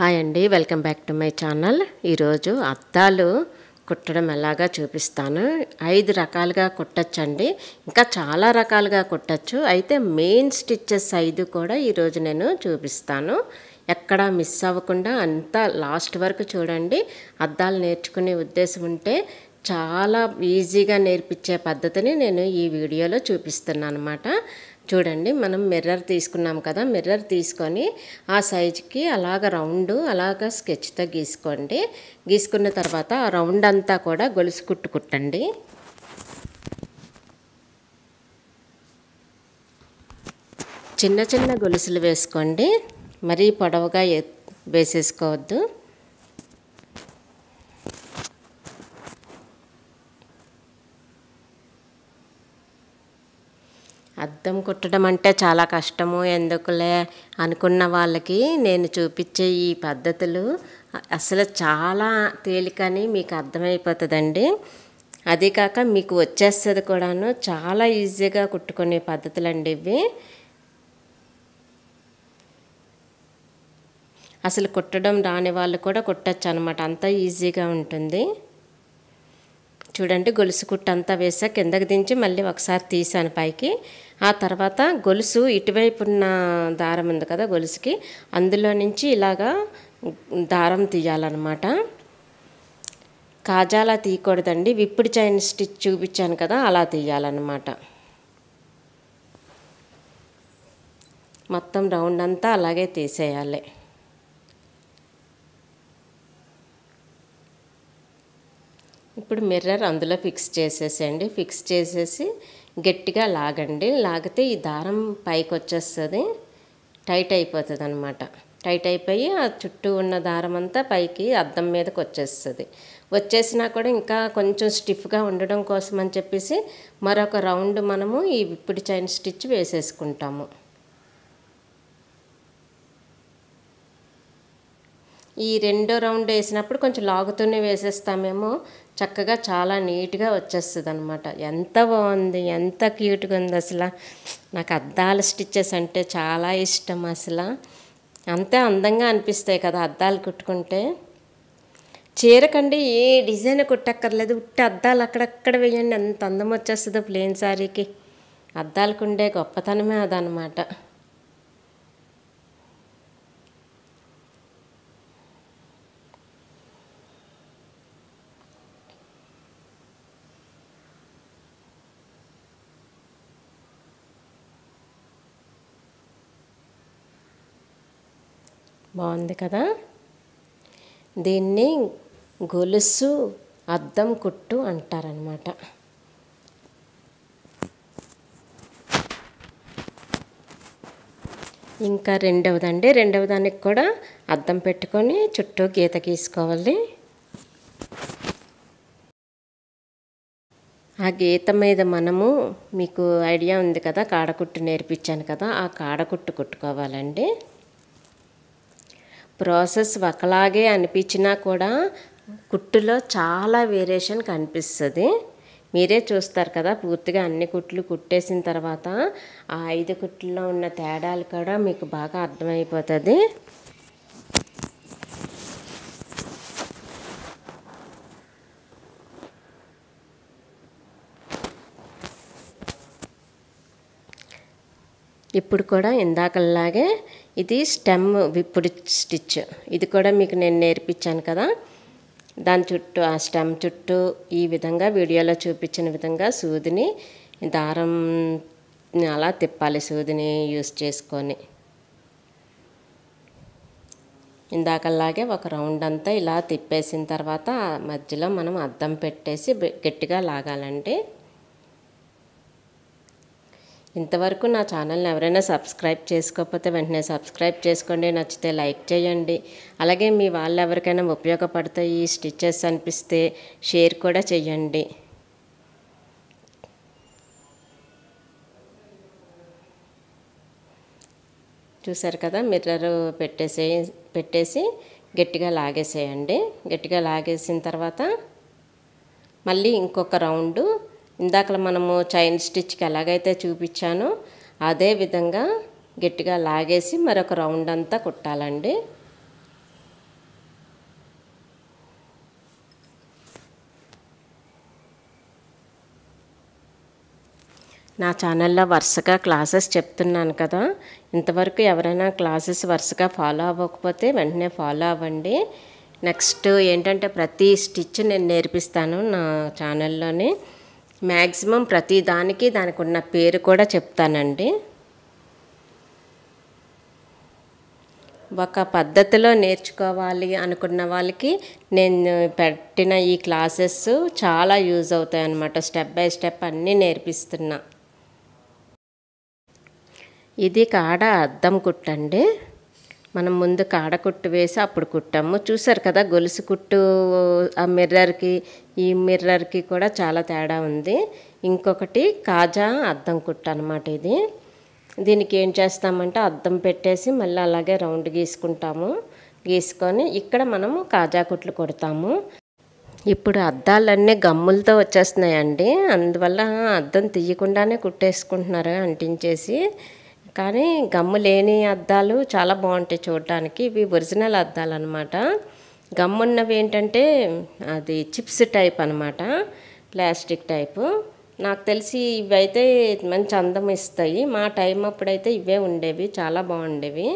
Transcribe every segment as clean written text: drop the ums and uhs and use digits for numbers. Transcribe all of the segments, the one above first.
Hi అండి, welcome back to my channel. ఈరోజు అద్దాలు కుట్టడం ఎలాగా చూపిస్తాను. 5 రకాలుగా కుట్టచ్చండి, ఇంకా చాలా రకాలుగా కుట్టచ్చు. అయితే మెయిన్ స్టిచ్చెస్ 5 కూడా ఈరోజు నేను చూపిస్తాను. ఎక్కడా మిస్ అవ్వకుండా అంతా లాస్ట్ వరకు చూడండి. అద్దాలు నేర్చుకునే ఉద్దేశం ఉంటే చాలా ఈజీగా నేర్పించే పద్ధతిని నేను ఈ వీడియోలో చూపిస్తున్నాను అన్నమాట. చూడండి, మనం మిర్రర్ తీసుకున్నాం కదా, మిర్రర్ తీసుకొని ఆ సైజుకి అలాగ రౌండ్ అలాగ స్కెచ్తో గీసుకోండి. గీసుకున్న తర్వాత ఆ రౌండ్ అంతా కూడా గొలుసు కుట్టండి. చిన్న చిన్న గొలుసులు వేసుకోండి, మరీ పొడవుగా వేసేసుకోవద్దు. అద్దం కుట్టడం అంటే చాలా కష్టము, ఎందుకులే అనుకున్న వాళ్ళకి నేను చూపించే ఈ పద్ధతులు అసలు చాలా తేలికని మీకు అర్థమైపోతుందండి. అదే కాక మీకు వచ్చేస్తుంది కూడాను. చాలా ఈజీగా కుట్టుకునే పద్ధతులండి ఇవి. అసలు కుట్టడం రాని వాళ్ళు కూడా కుట్టచ్చు అనమాట, అంత ఈజీగా ఉంటుంది. చూడండి, గొలుసు కుట్టు అంతా వేసా, కిందకి దించి మళ్ళీ ఒకసారి తీసాను పైకి. ఆ తర్వాత గొలుసు ఇటువైపు ఉన్న దారం ఉంది కదా గొలుసుకి, అందులో నుంచి ఇలాగా దారం తీయాలన్నమాట. కాజాలా తీయకూడదండి, విప్పుడు చైన్ స్టిచ్ చూపించాను కదా అలా తీయాలన్నమాట. మొత్తం రౌండ్ అంతా అలాగే తీసేయాలి. ఇప్పుడు మిర్రర్ అందులో ఫిక్స్ చేసేసేయండి. ఫిక్స్ చేసేసి గట్టిగా లాగండి. లాగితే ఈ దారం పైకి వచ్చేస్తుంది, టైట్ అయిపోతుంది అనమాట. టైట్ అయిపోయి ఆ చుట్టూ ఉన్న దారం అంతా పైకి అద్దం మీదకి వచ్చేస్తుంది. వచ్చేసినా కూడా ఇంకా కొంచెం స్టిఫ్గా ఉండడం కోసం అని చెప్పేసి మరొక రౌండ్ మనము ఈ విప్పుడు చైన్ స్టిచ్ వేసేసుకుంటాము. ఈ రెండో రౌండ్ వేసినప్పుడు కొంచెం లాగుతూనే వేసేస్తామేమో, చక్కగా చాలా నీట్గా వచ్చేస్తుంది అనమాట. ఎంత బాగుంది, ఎంత క్యూట్గా ఉంది అసలు. నాకు అద్దాల స్టిచ్చెస్ అంటే చాలా ఇష్టం. అసలు అంతే అందంగా అనిపిస్తాయి కదా అద్దాలు కుట్టుకుంటే. చీరకండి ఏ డిజైన్ కుట్టక్కర్లేదు, ఉట్టి అద్దాలు అక్కడక్కడ వేయండి, ఎంత అందం వచ్చేస్తుందో ప్లెయిన్ శారీకి. అద్దాలకు ఉండే గొప్పతనమే అదనమాట. బాగుంది కదా. దీన్ని గొలుసు అద్దం కుట్టు అంటారనమాట. ఇంకా రెండవ దానికి కూడా అద్దం పెట్టుకొని చుట్టూ గీత గీసుకోవాలి. ఆ గీత మీద మనము, మీకు ఐడియా ఉంది కదా కాడకుట్టు నేర్పించాను కదా, ఆ కాడకుట్టు కుట్టుకోవాలండి. ప్రాసెస్ ఒకలాగే అనిపించినా కూడా కుట్టులో చాలా వేరియేషన్ కనిపిస్తుంది. మీరే చూస్తారు కదా, పూర్తిగా అన్ని కుట్లు కుట్టేసిన తర్వాత ఆ 5 కుట్లలో ఉన్న తేడాలు కూడా మీకు బాగా అర్థమైపోతుంది. ఇప్పుడు కూడా ఇందాకలాగే ఇది స్టెమ్ విప్పుడు స్టిచ్, ఇది కూడా మీకు నేను నేర్పించాను కదా. దాని చుట్టూ, ఆ స్టెమ్ చుట్టూ ఈ విధంగా వీడియోలో చూపించిన విధంగా సూదిని, దారం అలా తిప్పాలి సూదిని యూస్ చేసుకొని. ఇందాకలాగే ఒక రౌండ్ అంతా ఇలా తిప్పేసిన తర్వాత మధ్యలో మనం అద్దం పెట్టేసి గట్టిగా లాగాలండి. ఇంతవరకు నా ఛానల్ని ఎవరైనా సబ్స్క్రైబ్ చేసుకోకపోతే వెంటనే సబ్స్క్రైబ్ చేసుకోండి, నచ్చితే లైక్ చేయండి. అలాగే మీ వాళ్ళు ఎవరికైనా ఉపయోగపడతాయి ఈ స్టిచ్చెస్ అనిపిస్తే షేర్ కూడా చేయండి. చూసారు కదా, మిర్రర్ పెట్టేసి గట్టిగా లాగేసేయండి. గట్టిగా లాగేసిన తర్వాత మళ్ళీ ఇంకొక రౌండు ఇందాక మనము చైన్ స్టిచ్కి ఎలాగైతే చూపించానో అదే విధంగా గట్టిగా లాగేసి మరొక రౌండ్ అంతా కుట్టాలండి. నా ఛానల్లో వరుసగా క్లాసెస్ చెప్తున్నాను కదా, ఇంతవరకు ఎవరైనా క్లాసెస్ వరుసగా ఫాలో అవ్వకపోతే వెంటనే ఫాలో అవ్వండి. నెక్స్ట్ ఏంటంటే ప్రతి స్టిచ్ నేను నేర్పిస్తాను నా ఛానల్లోని. మ్యాక్సిమం ప్రతి దానికి ఉన్న పేరు కూడా చెప్తానండి. ఒక పద్ధతిలో నేర్చుకోవాలి అనుకున్న వాళ్ళకి నేను పెట్టిన ఈ క్లాసెస్ చాలా యూజ్ అవుతాయి అన్నమాట. స్టెప్ బై స్టెప్ అన్నీ నేర్పిస్తున్నా. ఇది కాడ అద్దం కుట్టండి. మనం ముందు కాడ కుట్టు వేసి అప్పుడు కుట్టాము. చూసారు కదా, గొలుసు కుట్టు ఆ మిర్రర్కి ఈ మిర్రర్కి కూడా చాలా తేడా ఉంది. ఇంకొకటి కాజా అద్దం కుట్టు అనమాట ఇది. దీనికి ఏం చేస్తామంటే అద్దం పెట్టేసి మళ్ళీ అలాగే రౌండ్ గీసుకుంటాము. గీసుకొని ఇక్కడ మనము కాజా కుట్లు కుడతాము. ఇప్పుడు అద్దాలన్నీ గమ్ములతో వచ్చేస్తున్నాయండి, అందువల్ల అద్దం తీయకుండానే కుట్టేసుకుంటున్నారు అంటించేసి. కానీ గమ్ము లేని అద్దాలు చాలా బాగుంటాయి చూడటానికి. ఇవి ఒరిజినల్ అద్దాలు అనమాట. గమ్మున్నవి ఏంటంటే అది చిప్స్ టైప్ అనమాట, ప్లాస్టిక్ టైపు. నాకు తెలిసి ఇవి అయితే మంచి అందం ఇస్తాయి. మా టైం అప్పుడైతే ఇవే ఉండేవి, చాలా బాగుండేవి.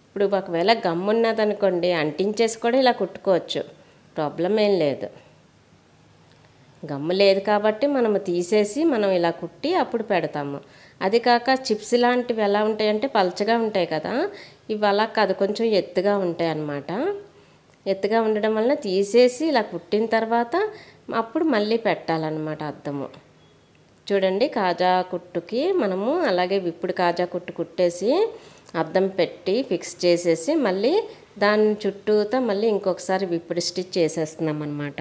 ఇప్పుడు ఒకవేళ గమ్మున్నదనుకోండి అంటించేసి కూడా ఇలా కుట్టుకోవచ్చు, ప్రాబ్లం ఏం లేదు. గమ్ము లేదు కాబట్టి మనము తీసేసి మనం ఇలా కుట్టి అప్పుడు పెడతాము. అది కాక చిప్స్ లాంటివి ఎలా ఉంటాయంటే పలచగా ఉంటాయి కదా, ఇవి అలా కాదు, కొంచెం ఎత్తుగా ఉంటాయి అన్నమాట. ఎత్తుగా ఉండడం వలన తీసేసి ఇలా కుట్టిన తర్వాత అప్పుడు మళ్ళీ పెట్టాలన్నమాట అద్దము. చూడండి, కాజా కుట్టుకి మనము అలాగే విప్పుడు కాజా కుట్టు కుట్టేసి అద్దం పెట్టి ఫిక్స్ చేసేసి మళ్ళీ దాని చుట్టూతో మళ్ళీ ఇంకొకసారి విప్పుడు స్టిచ్ చేసేస్తున్నాం అన్నమాట.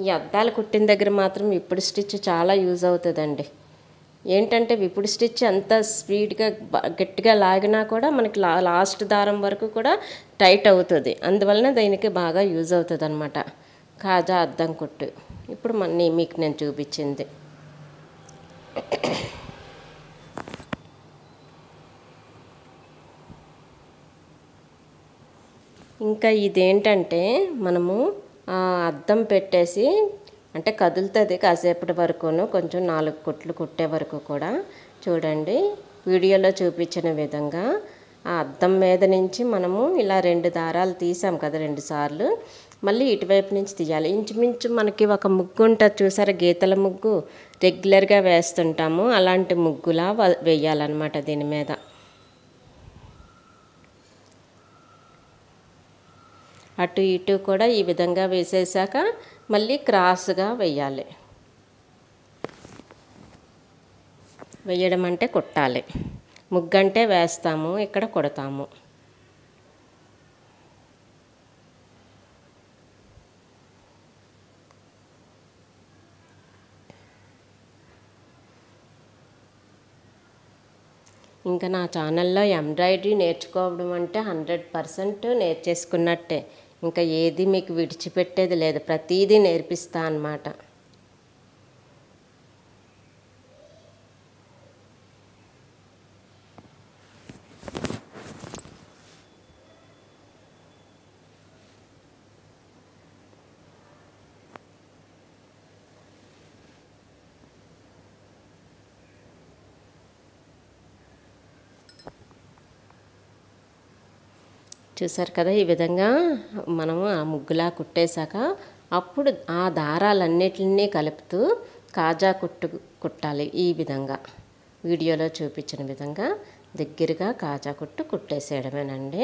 ఈ అద్దాలు కుట్టిన దగ్గర మాత్రం విప్పుడు స్టిచ్ చాలా యూజ్ అవుతుందండి. ఏంటంటే విప్పుడు స్టిచ్ ఎంత స్పీడ్గా గట్టిగా లాగినా కూడా మనకి లాస్ట్ దారం వరకు కూడా టైట్ అవుతుంది. అందువలన దీనికి బాగా యూజ్ అవుతుంది అన్నమాట కాజా అద్దం కుట్టు. ఇప్పుడు మీకు నేను చూపించింది. ఇంకా ఇదేంటంటే మనము అద్దం పెట్టేసి అంటే కదులుతుంది కాసేపటి వరకును, కొంచెం 4 కుట్లు కుట్టే వరకు కూడా. చూడండి, వీడియోలో చూపించిన విధంగా ఆ అద్దం మీద నుంచి మనము ఇలా 2 దారాలు తీసాం కదా 2 సార్లు, మళ్ళీ ఇటువైపు నుంచి తీయాలి. ఇంచుమించు మనకి ఒక ముగ్గు ఉంటుంది చూసారా, గీతల ముగ్గు రెగ్యులర్గా వేస్తుంటాము, అలాంటి ముగ్గులా వేయాలన్నమాట దీని మీద. అటు ఇటు కూడా ఈ విధంగా వేసేసాక మళ్ళీ క్రాస్గా వేయాలి. వేయడం అంటే కుట్టాలి, ముగ్గంటే వేస్తాము, ఇక్కడ కుడతాము. ఇంకా నా ఛానల్లో ఎంబ్రాయిడరీ నేర్చుకోవడం అంటే 100% నేర్చేసుకున్నట్టే. ఇంకా ఏది మీకు విడిచిపెట్టేది లేదు, ప్రతీదీ నేర్పిస్తా అన్నమాట. చూసారు కదా, ఈ విధంగా మనము ఆ ముగ్గులా కుట్టేశాక అప్పుడు ఆ దారాలన్నిటిని కలుపుతూ కాజా కుట్టాలి. ఈ విధంగా వీడియోలో చూపించిన విధంగా దగ్గరగా కాజా కుట్టు కుట్టేసేయడమేనండి.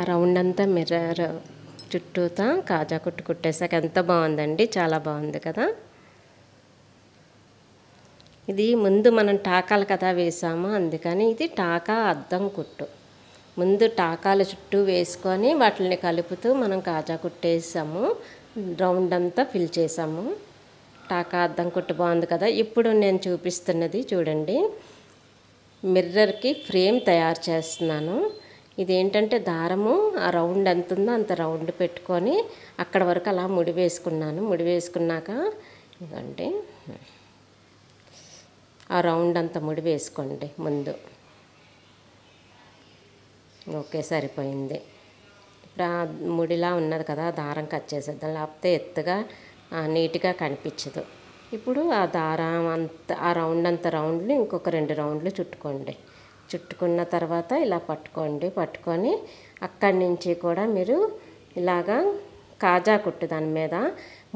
ఆ రౌండ్ అంతా మిర్రర్ చుట్టూతా కాజా కుట్టు కుట్టేసాక ఎంత బాగుందండి, చాలా బాగుంది కదా. ఇది ముందు మనం టాకాలు కదా వేసాము, అందుకని ఇది టాకా అద్దం కుట్టు. ముందు టాకాల చుట్టూ వేసుకొని వాటిని కలుపుతూ మనం కాజా కుట్టేసాము, రౌండ్ అంతా ఫిల్ చేసాము. టాకా అద్దం కుట్టు బాగుంది కదా. ఇప్పుడు నేను చూపిస్తున్నది చూడండి, మిర్రర్కి ఫ్రేమ్ తయారు చేస్తున్నాను. ఇదేంటంటే దారము ఆ రౌండ్ ఎంత ఉందో అంత రౌండ్ పెట్టుకొని అక్కడ వరకు అలా ముడి వేసుకున్నాను. ముడి వేసుకున్నాక ఇదండి ఆ రౌండ్ అంతా ముడి వేసుకోండి ముందు. ఓకే, సరిపోయింది. ఇప్పుడు ఆ ముడిలా ఉన్నది కదా, దారం కట్ చేసేద్దాం, లేకపోతే ఎత్తుగా నీట్గా కనిపించదు. ఇప్పుడు ఆ దారం అంత ఆ రౌండ్ అంత రౌండ్లు ఇంకొక 2 రౌండ్లు చుట్టుకోండి. చుట్టుకున్న తర్వాత ఇలా పట్టుకొని అక్కడి నుంచి కూడా మీరు ఇలాగా కాజా కుట్టు దాని మీద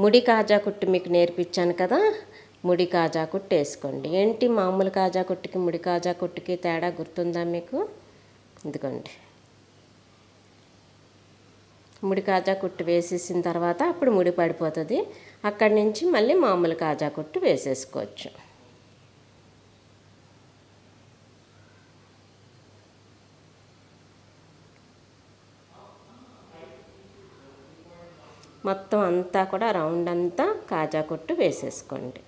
ముడి కాజా కుట్టు మీకు నేర్పించాను కదా, ముడి కాజా కుట్టు వేసుకోండి. ఏంటి మామూలు కాజా కుట్టుకి ముడి కాజా కుట్టుకి తేడా గుర్తుందా మీకు? ఇదిగోండి, ముడి కాజా కుట్టు వేసేసిన తర్వాత అప్పుడు ముడి పడిపోతుంది. అక్కడి నుంచి మళ్ళీ మామూలు కాజా కుట్టు వేసేసుకోవచ్చు. మొత్తం అంతా కూడా రౌండ్ అంతా కాజా కుట్టు వేసేసుకోండి.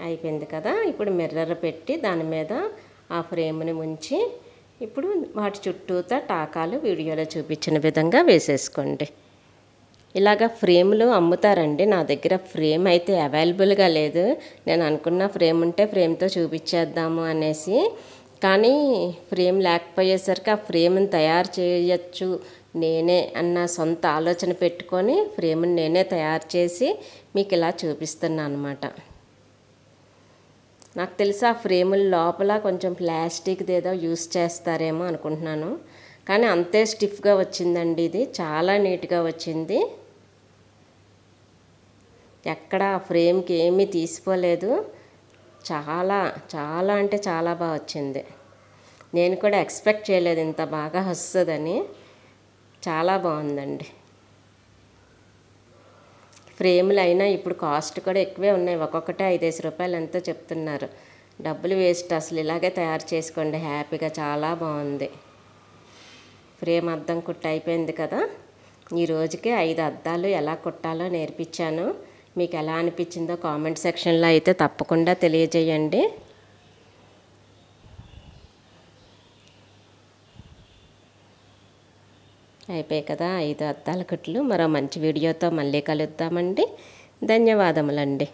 అయిపోయింది కదా. ఇప్పుడు మిర్రర్ పెట్టి దాని మీద ఆ ఫ్రేమ్ని ఉంచి ఇప్పుడు వాటి చుట్టూతా టాకాలు వీడియోలో చూపించిన విధంగా వేసేసుకోండి. ఇలాగ ఫ్రేమ్లు అమ్ముతారండి, నా దగ్గర ఫ్రేమ్ అయితే అవైలబుల్గా లేదు. నేను అనుకున్న ఫ్రేమ్ ఉంటే ఫ్రేమ్తో చూపించేద్దాము అనేసి, కానీ ఫ్రేమ్ లేకపోయేసరికి ఆ ఫ్రేమ్ని తయారు చేయొచ్చు నేనే అన్న సొంత ఆలోచన పెట్టుకొని ఫ్రేమ్ని నేనే తయారు చేసి మీకు ఇలా చూపిస్తున్నాను అన్నమాట. నాకు తెలిసి ఆ ఫ్రేముల లోపల కొంచెం ప్లాస్టిక్ది ఏదో యూస్ చేస్తారేమో అనుకుంటున్నాను, కానీ అంతే స్టిఫ్గా వచ్చిందండి. ఇది చాలా నీట్గా వచ్చింది, ఎక్కడ ఆ ఫ్రేమ్కి ఏమీ తీసిపోలేదు. చాలా చాలా అంటే చాలా బాగా వచ్చింది. నేను కూడా ఎక్స్పెక్ట్ చేయలేదు ఇంత బాగా వస్తుందని. చాలా బాగుందండి. ఫ్రేములు అయినా ఇప్పుడు కాస్ట్ కూడా ఎక్కువే ఉన్నాయి, ఒక్కొక్కటే 5-5 రూపాయలు ఎంతో చెప్తున్నారు. డబ్బులు వేస్ట్, అసలు ఇలాగే తయారు చేసుకోండి హ్యాపీగా. చాలా బాగుంది. ఫ్రేమ్ అద్దం కుట్టు అయిపోయింది కదా. ఈ రోజుకి 5 అద్దాలు ఎలా కుట్టాలో నేర్పించాను. మీకు ఎలా అనిపించిందో కామెంట్ సెక్షన్లో అయితే తప్పకుండా తెలియజేయండి. అయిపోయాయి కదా 5 అద్దాల కుట్లు. మరో మంచి వీడియోతో మళ్ళీ కలుద్దామండి. ధన్యవాదములండి.